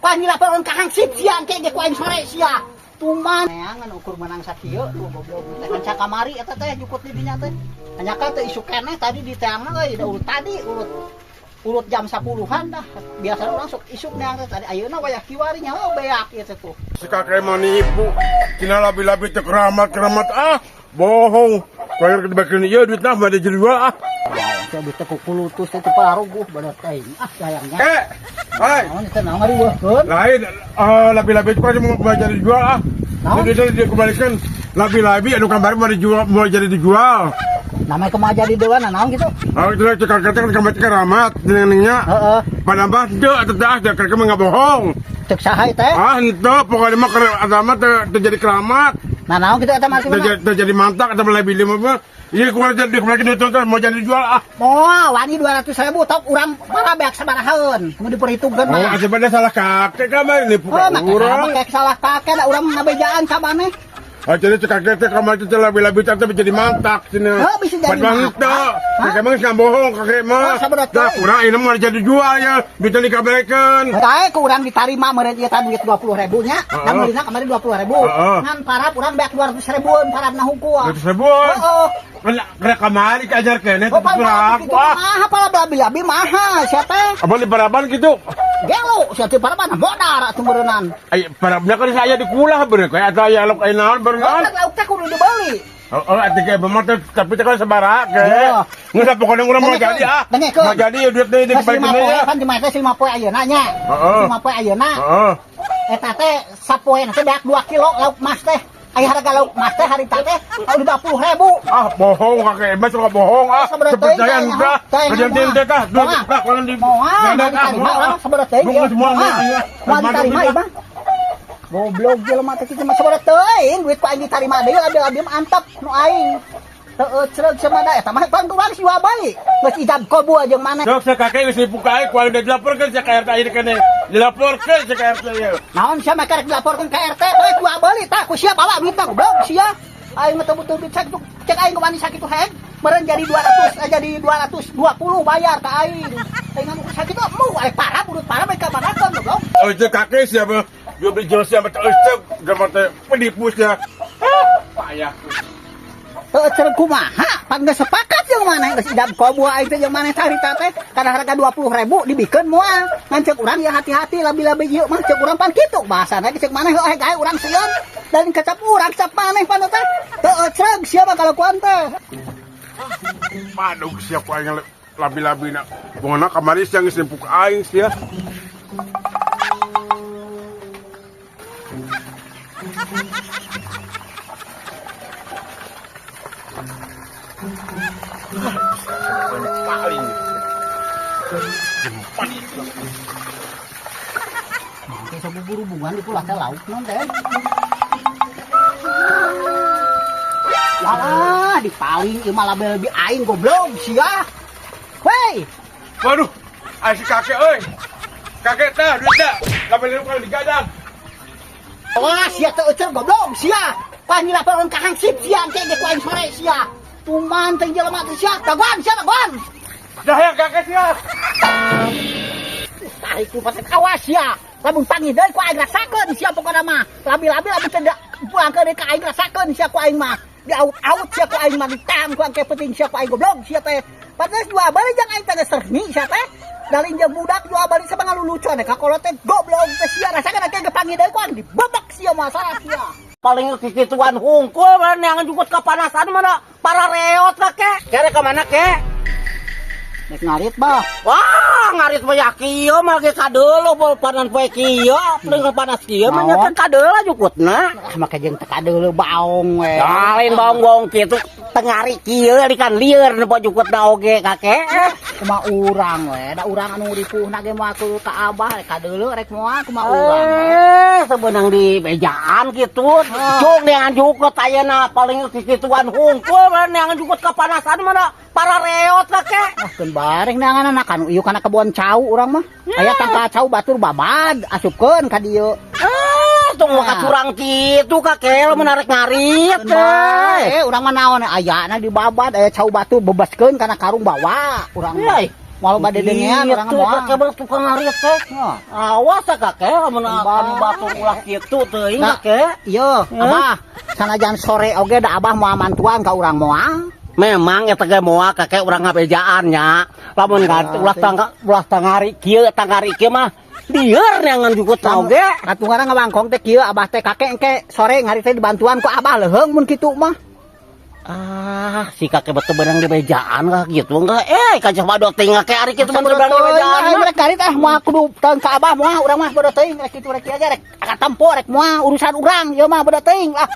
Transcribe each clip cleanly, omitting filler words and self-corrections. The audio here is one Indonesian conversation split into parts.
Pangilaparon kahangsip siya kayak ku aing sore sia. Tuman neangan ukur menang sakieu tuh goblok teh kan sakamari eta teh jukut di dinya teh. Hanya ka teh isu keneh tadi di teangna euy da urut tadi urut jam 10-an dah. Biasa orang sok isuk neang teh tadi ayeuna wayah kiwari nyaho beak ieu teh tuh. Si kakek mani ibu cina labi-labi teh keramat bohong. Kaya dibakeun ieu duit nah bade jual Saya bisa kukulutus itu paruguh bener teh. Sayangnya. Hai. Naon teh naon ngariweuhkeun? Lain labi-labi itu kan mau jadi dijual Jadi dia kembalikan labi-labi anu kamari mau jadi dijual. Namanya kemana jadi dewan naon gitu? Itu cekak kan kamari keramat nenengnya. Heeh. Padahal teu atuh dah kakek mah bohong. Cek saha teh? Henteu pokoknya mah agama terjadi keramat. Nah naon gitu eta mah Terjadi mantak atau labi lima. Iya kemarin jadi kemarin itu mau jadi jual Oh, wani 200.000 tok urang parabeak sabarahaeun. Mau diperhitungkeun mah. Oh, sebenarnya salah kakek kamari ini bukan urang. Kakek salah kakek da urang ngabejaan ka maneh. Jadi kakek teh kamari teh labi-labi teh jadi mantak cenah. Oh, bisa jadi mantak. Kakek mah geus bohong kakek mah. Da urang ini mah jadi jual ya, bisa dikabarkeun. Tae ku urang ditarima meureun ieu teh duit 20.000 nya. Da meulina kamari 20.000. Ngan parab urang beak 200.000 parabna hungkul. 200.000. Heeh. Kena kamari kajar kene teh kurang. Maha pala labi-labi maha sia teh. Apa di paraban gitu? Gelo sia teh paraban modar atuh meureunnan. Ai parabnya kan saya dikulah bener kayak ata aya lauk naon bener. Lauk teh kudu dibeli. Oh, atiga bermotor tapi teh kan sabaraha ke. Ngeus pokona urang mau jadi Mau jadi duit deui dibalikin ya. Kan di mah teh 5 poe ayeuna nya. 5 poe ayeuna. Heeh. Eta teh sapoe teh beak 2 kilo lauk mas teh. Aya harga lauk mas teh harita teh 20.000. Bohong kakek mah suka bohong Kepercayaan enggak. Kejadian teh tah duit tah kalau di. Orang sabarut teh. Mau diterima ieu mah. Goblok jelema teh kitu mah sabarut teuing duit ku aing ditarima deui labi-labi mantap nu aing. Teu ceureuh samada eta mah panturang siwa bae. Geus ijab kobu jeung maneh. Sok kakek geus dibuka ku udah dilaporkeun ka RT ieu kene. Dilaporkeun ka RT ieu. Naon sia mah karek dilaporkeun ka RT bae ku bali tah ku sia bawa duit tah goblok sia. Aing mah teu butuh duit sakitu. Cek aing kemana sakitu head. Meureun jadi 200 jadi 220 bayar ka aing. Aing anu sakitu mu aya parah urut parah bae ka manakeun goblok. Oh itu kakek siapa? Dia beli jelas siapa teh gambar teh penipusnya. Payah. Teu ceureuh kumaha? Pan geus sepakat jeung maneh geus idam kobu aing teh jeung maneh carita teh kana harga 20.000 dibikeun moal. Ngan ceuk urang ya hati-hati labi-labi ieu mah ceuk urang pan kitu bahasana ceuk maneh heuh gawe urang sieun dan kecap urang cap maneh pan teh. Teu ceureuh siapa kalau kuan teh. Padug siapa aing labi-labina. Pokona kamari siang geus nempuk aing sia. Paling jempan itu. Nanti sabubur hubungan di pulau teh lauk non teh. Walah, dipaling ieu mah lebih aing goblok sia. Wei. Waduh, si kakek euy. Kakek teh duit teh. Labi-labi kalau digadang. Wah, sia teu euceul goblok sia. Pangilaparon kahangsip sia engke ge ku aing sore sia. Tuman teh jelema teh sia, dagon sia dagon. Dah ya kakek sia. Tarik ku patek awas sia. Lamun pangi deui ku aing rasakeun sia pokona mah. Labi-labi lamun teh puangkeun ka aing rasakeun sia ku aing mah. Di out sia ku aing mah ditam ku angke penting sia ku aing goblok sia teh. Padahal jual bali jeung aing teh serni sia teh. Dalin jeung budak jual bali sabang ngalulucon ka kolot teh goblok teh sia rasakeun angke pangi deui ku aing dibebek sia masalah sia. Paling kikituan hungkul mana yang jukut kepanasan mana para reot kakek. Kere ke mana kek? Nek ngarit bah. Wah ngarit mah ya kieu mah ge kadeuleuh pol panan poe kieu. Paling panas kieu mah nya kadeuleuh jukutna. Make jeung teu kadeuleuh baong we. Lain baong-baong kitu tengari kieu dikan lieur nu jukutna oge kakek. Kumaha urang we. Da urang anu dipuhna ge moal ka abah kadeuleuh rek moal kumaha urang. Sebenang di bejaan kitu. Cuk dengan jukut ayeuna paling kikituan hungkul mana yang jukut kepanasan mana para reot kakek. Ah keun bareng neangan anak anu ieu kana kebon cau urang mah. Aya tangka cau batur babad asupkeun ka dieu. Tong kacurang kitu kakek lamun arek ngarit teh. Urang mah naon ayana di babad aya cau batur bebaskeun kana karung bawa urang mah. Malu bade dengean orang Itu mah. kakek bener tukang ngarit teh. Awas ya kakek, amun anu batu ulah kitu teuing Nah, kakek. Iya, Abah. Sanajan sore oge da Abah moal mantuan ka urang moal. Memang eta ge moal kakek urang ngabejaan nya. Lamun ulah tangari kieu mah lieur neangan jukut oge. Katungana ngabangkong teh kieu Abah teh kakek engke sore ngari teh dibantuan ku Abah leuheung mun kitu mah. Ah, si kakek betul benang di bejaan kah gitu enggak? Kacang badok tinggal kayak ari kitu bener benang di bejaan. Rek karit moal kudu teung ka Abah moal urang mah beureut teuing rek kitu rek aja rek akatempo rek moal urusan urang ieu mah beureut teuing lah.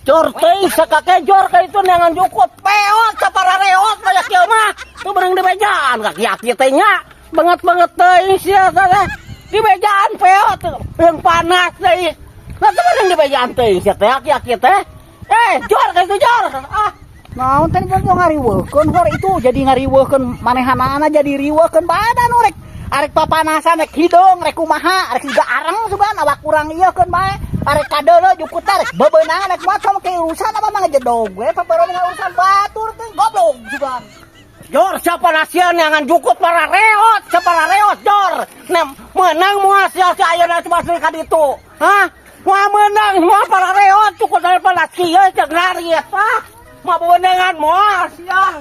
Jor teuing sakake jor ka itu neangan jukut peot saparareot aya kieu mah. Tu benang di bejaan kaki teh nya. Banget teuing sia teh. Di bejaan peot yang panas teh. Lah tu benang di bejaan teuing sia teh aki teh. Jor ka itu jor. Naon teh kan ngariweuhkeun hor itu jadi ngariweuhkeun manehanana jadi riweuhkeun badan rek. Arek papanasan rek hidung rek kumaha rek juga areng sugan awak kurang ieu keun bae. Arek kadeuleu jukut rek bebeunang rek moal sama ke urusan apa mah jedog we paparon urusan batur teh goblok sugan. Jor siapa nasian yang jukut para reot jor. Menang moal sia ayeuna cuma ka ditu. Hah? Moal menang moal para reot cukup daripada kieu cek ngari. Mah beunangan moal sia.